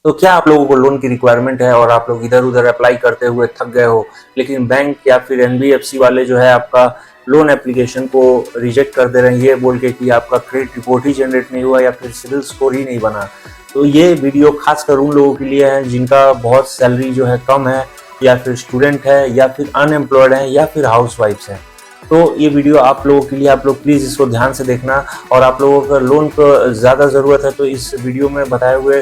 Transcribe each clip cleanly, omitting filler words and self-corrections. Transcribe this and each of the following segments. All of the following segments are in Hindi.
तो क्या आप लोगों को लोन की रिक्वायरमेंट है और आप लोग इधर उधर अप्लाई करते हुए थक गए हो, लेकिन बैंक या फिर एनबीएफसी वाले जो है आपका लोन एप्लीकेशन को रिजेक्ट कर दे रहे हैं ये बोल के कि आपका क्रेडिट रिपोर्ट ही जनरेट नहीं हुआ या फिर सिविल स्कोर ही नहीं बना। तो ये वीडियो खासकर उन लोगों के लिए है जिनका बहुत सैलरी जो है कम है, या फिर स्टूडेंट है, या फिर अनएम्प्लॉयड है, या फिर हाउस वाइफ्स हैं। तो ये वीडियो आप लोगों के लिए, आप लोग प्लीज़ इसको ध्यान से देखना। और आप लोगों का लोन को ज़्यादा ज़रूरत है तो इस वीडियो में बताए हुए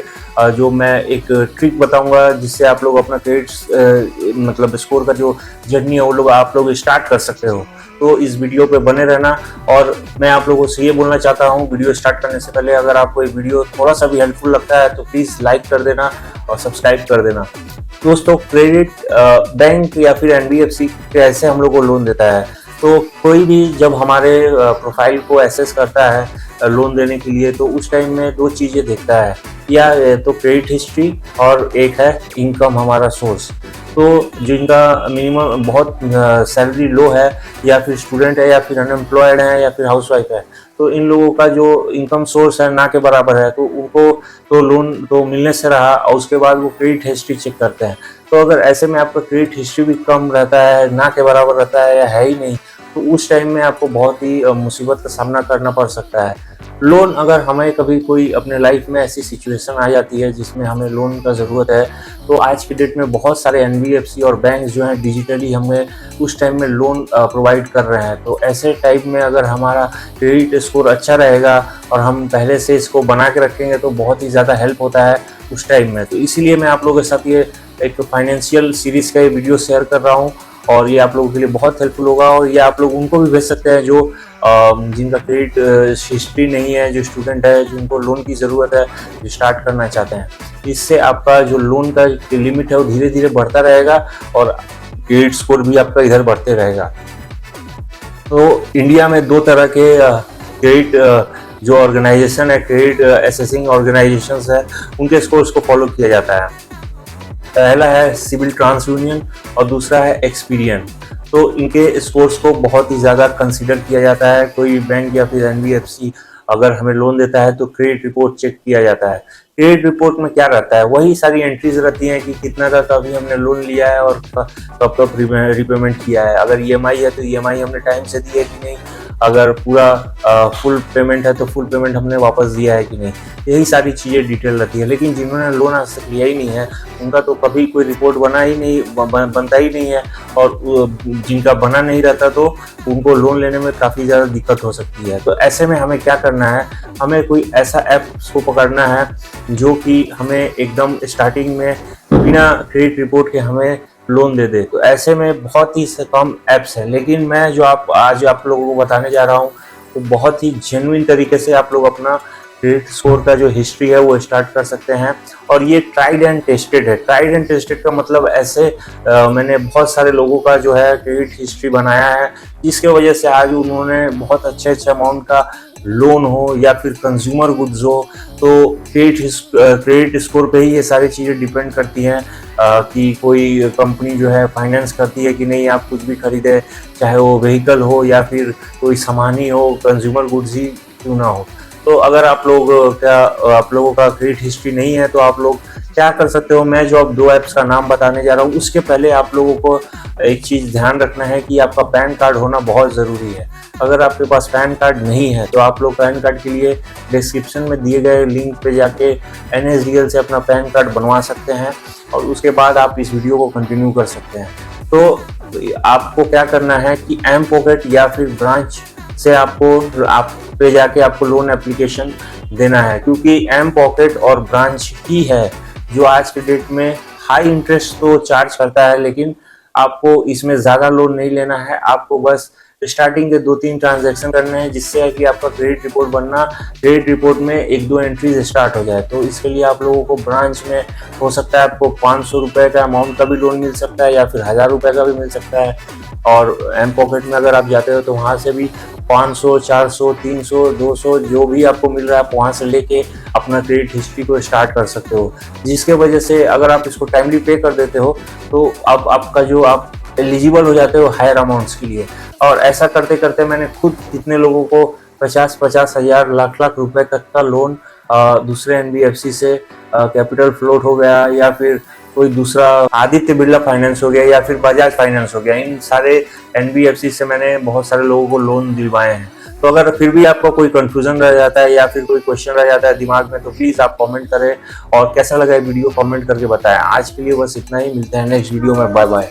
जो मैं एक ट्रिक बताऊंगा जिससे आप लोग अपना क्रेडिट मतलब स्कोर का जो जर्नी है वो लोग आप लोग स्टार्ट कर सकते हो। तो इस वीडियो पे बने रहना। और मैं आप लोगों से ये बोलना चाहता हूँ वीडियो स्टार्ट करने से पहले, अगर आपको ये वीडियो थोड़ा सा भी हेल्पफुल लगता है तो प्लीज़ लाइक कर देना और सब्सक्राइब कर देना। दोस्तों, क्रेडिट बैंक या फिर एनबीएफसी कैसे हम लोग को लोन देता है? तो कोई भी जब हमारे प्रोफाइल को एसेस करता है लोन देने के लिए तो उस टाइम में दो चीज़ें देखता है, या तो क्रेडिट हिस्ट्री और एक है इनकम, हमारा सोर्स। तो जिनका मिनिमम बहुत सैलरी लो है, या फिर स्टूडेंट है, या फिर अनएम्प्लॉयड है, या फिर हाउसवाइफ है, तो इन लोगों का जो इनकम सोर्स है ना के बराबर है, तो उनको तो लोन तो मिलने से रहा। और उसके बाद वो क्रेडिट हिस्ट्री चेक करते हैं। तो अगर ऐसे में आपका क्रेडिट हिस्ट्री भी कम रहता है, ना के बराबर रहता है, या है ही नहीं, तो उस टाइम में आपको बहुत ही मुसीबत का सामना करना पड़ सकता है। लोन, अगर हमें कभी कोई अपने लाइफ में ऐसी सिचुएशन आ जाती है जिसमें हमें लोन का ज़रूरत है, तो आज की डेट में बहुत सारे एनबीएफसी और बैंक जो हैं डिजिटली हमें उस टाइम में लोन प्रोवाइड कर रहे हैं। तो ऐसे टाइप में अगर हमारा क्रेडिट स्कोर अच्छा रहेगा और हम पहले से इसको बना के रखेंगे तो बहुत ही ज़्यादा हेल्प होता है उस टाइम में। तो इसीलिए मैं आप लोगों के साथ ये एक फाइनेंशियल सीरीज़ का ये वीडियो शेयर कर रहा हूँ, और ये आप लोगों के लिए बहुत हेल्पफुल होगा। और ये आप लोग उनको भी भेज सकते हैं जो जिनका क्रेडिट हिस्ट्री नहीं है, जो स्टूडेंट है, जिनको लोन की ज़रूरत है, जो स्टार्ट करना चाहते हैं। इससे आपका जो लोन का लिमिट है वो धीरे धीरे बढ़ता रहेगा और क्रेडिट स्कोर भी आपका इधर बढ़ते रहेगा। तो इंडिया में दो तरह के क्रेडिट जो ऑर्गेनाइजेशन है, क्रेडिट असेसिंग ऑर्गेनाइजेशंस है, उनके स्कोर्स को फॉलो किया जाता है। पहला है सिविल ट्रांस यूनियन और दूसरा है एक्सपीरियन। तो इनके स्कोर्स को बहुत ही ज़्यादा कंसीडर किया जाता है। कोई बैंक या फिर एनबीएफसी अगर हमें लोन देता है तो क्रेडिट रिपोर्ट चेक किया जाता है। क्रेडिट रिपोर्ट में क्या रहता है, वही सारी एंट्रीज रहती हैं कि कितना का अभी हमने लोन लिया है और कब कब रिपेमेंट किया है। अगर ईएमआई है तो ईएमआई हमने टाइम से दी है कि नहीं, अगर पूरा फुल पेमेंट है तो फुल पेमेंट हमने वापस दिया है कि नहीं, यही सारी चीज़ें डिटेल रहती है। लेकिन जिन्होंने लोन आज तक लिया ही नहीं है उनका तो कभी कोई रिपोर्ट बना ही नहीं, बनता ही नहीं है। और जिनका बना नहीं रहता तो उनको लोन लेने में काफ़ी ज़्यादा दिक्कत हो सकती है। तो ऐसे में हमें क्या करना है, हमें कोई ऐसा ऐप को पकड़ना है जो कि हमें एकदम स्टार्टिंग में बिना क्रेडिट रिपोर्ट के हमें लोन दे दे। तो ऐसे में बहुत ही कम ऐप्स हैं, लेकिन मैं जो आज आप लोगों को बताने जा रहा हूँ तो बहुत ही जेन्युइन तरीके से आप लोग अपना क्रेडिट स्कोर का जो हिस्ट्री है वो स्टार्ट कर सकते हैं। और ये ट्राइड एंड टेस्टेड है। ट्राइड एंड टेस्टेड का मतलब ऐसे मैंने बहुत सारे लोगों का जो है क्रेडिट हिस्ट्री बनाया है जिसके वजह से आज उन्होंने बहुत अच्छे अमाउंट का लोन हो या फिर कंज्यूमर गुड्स हो। तो क्रेडिट स्कोर पे ही ये सारी चीज़ें डिपेंड करती हैं कि कोई कंपनी जो है फाइनेंस करती है कि नहीं, आप कुछ भी खरीदे, चाहे वो व्हीकल हो या फिर कोई सामान ही हो, कंज्यूमर गुड्स ही क्यों ना हो। तो अगर आप लोगों का क्रेडिट हिस्ट्री नहीं है तो आप लोग क्या कर सकते हो, मैं जो अब दो ऐप्स का नाम बताने जा रहा हूँ उसके पहले आप लोगों को एक चीज़ ध्यान रखना है कि आपका पैन कार्ड होना बहुत ज़रूरी है। अगर आपके पास पैन कार्ड नहीं है तो आप लोग पैन कार्ड के लिए डिस्क्रिप्शन में दिए गए लिंक पे जाके एनएसडीएल से अपना पैन कार्ड बनवा सकते हैं और उसके बाद आप इस वीडियो को कंटिन्यू कर सकते हैं। तो आपको क्या करना है कि एम पॉकेट या फिर ब्रांच से आप पे जाके आपको लोन एप्लीकेशन देना है, क्योंकि एम पॉकेट और ब्रांच ही है जो आज के डेट में हाई इंटरेस्ट तो चार्ज करता है, लेकिन आपको इसमें ज़्यादा लोन नहीं लेना है। आपको बस स्टार्टिंग के 2-3 ट्रांजैक्शन करने हैं जिससे है कि आपका क्रेडिट रिपोर्ट बनना, क्रेडिट रिपोर्ट में 1-2 एंट्रीज स्टार्ट हो जाए। तो इसके लिए आप लोगों को ब्रांच में हो सकता है आपको 500 रुपये का अमाउंट का भी लोन मिल सकता है या फिर 1000 रुपये का भी मिल सकता है। और एम पॉकेट में अगर आप जाते हो तो वहाँ से भी 500, 400, 300, 200 जो भी आपको मिल रहा है आप वहाँ से लेके अपना क्रेडिट हिस्ट्री को स्टार्ट कर सकते हो, जिसके वजह से अगर आप इसको टाइमली पे कर देते हो तो अब आपका जो आप एलिजिबल हो जाते हो हायर अमाउंट्स के लिए। और ऐसा करते करते मैंने खुद कितने लोगों को 50-50 हज़ार, लाख रुपए तक का लोन दूसरे एनबीएफसी से कैपिटल फ्लोट हो गया, या फिर कोई दूसरा आदित्य बिरला फाइनेंस हो गया, या फिर बजाज फाइनेंस हो गया, इन सारे एनबीएफसी से मैंने बहुत सारे लोगों को लोन दिलवाए हैं। तो अगर फिर भी आपको कोई कंफ्यूजन रह जाता है या फिर कोई क्वेश्चन रह जाता है दिमाग में, तो प्लीज आप कमेंट करें, और कैसा लगा वीडियो कमेंट करके बताएं। आज के लिए बस इतना ही, मिलते हैं नेक्स्ट वीडियो में, बाय बाय।